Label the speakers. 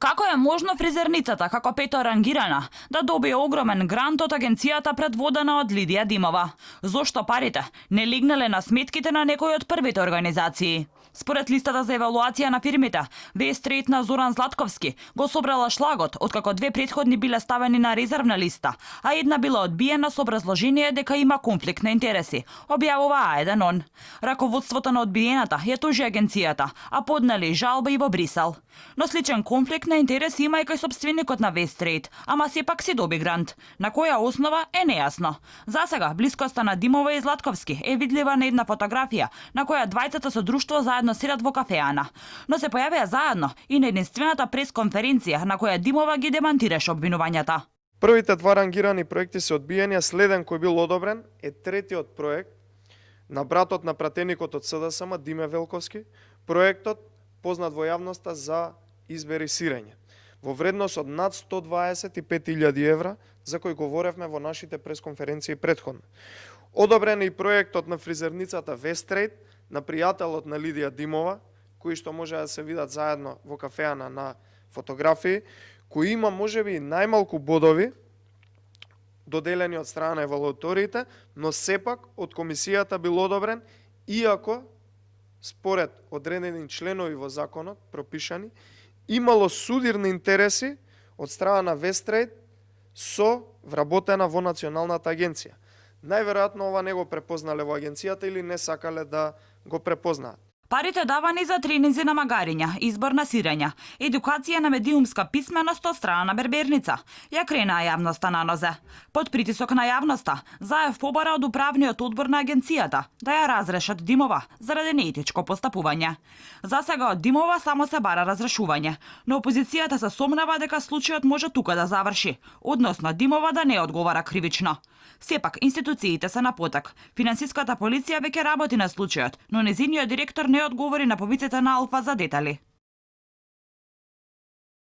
Speaker 1: Како е можно фризерницата, како пето рангирана, да добие огромен грант од агенцијата предводена од Лидија Димова? Зошто парите не легнале на сметките на некој од првите организации? Според листата за евалуација на фирмите, Вестрейт на Зоран Златковски го собрала шлагот, откако две претходни биле ставени на резервна листа, а една била одбиена со образложение дека има конфликт на интереси, објавува А1. Раководството на одбиената ја тужи агенцијата, а поднели жалба и во Брисел. Но сличен конфликт на интереси има и кај сопственикот на Вестрейт, ама сепак си доби грант. На која основа е нејасно. Засега, блискоста на Димова и Златковски е видлива на една фотографија, на која двајцата со друштво заедно седат во кафеана. Но се појавија заедно и на единствената пресконференција на која Димова ги демантираше обвинувањата.
Speaker 2: Првите два рангирани проекти се одбиени, а следен кој бил одобрен е третиот проект на братот на пратеникот од СДСМ, Диме Велковски, проектот познат во јавноста за избери сирење, во вредност од над 125.000 евра, за кој говоревме во нашите пресконференции претходно. Одобрен е и проектот на фризерницата Вестрейт, на пријателот на Лидија Димова, кои што може да се видат заедно во кафеана на фотографии, кој има можеби најмалку бодови доделени од страна на евалуаторите, но сепак од комисијата бил одобрен, иако според одредени членови во законот пропишани, имало судирни интереси од страна на Вестрейт со вработена во Националната агенција. Најверојатно ова не го препознале во агенцијата или не сакале да го препознаат.
Speaker 1: Парите давани за тренинзи на магариња, избор на сирења, едукација на медиумска писменост од страна на берберница. Ја крена јавноста на нозе. Под притисок на јавноста, Заев побара од управниот одбор на агенцијата да ја разрешат Димова заради неетичко постапување. Засега од Димова само се бара разрешување, но опозицијата се сомнава дека случајот може тука да заврши, односно Димова да не одговара кривично. Сепак, институциите се на потек. Финансиската полиција веќе работи на случајот, но незиниот директор не одговори на повиците на Алфа за детали.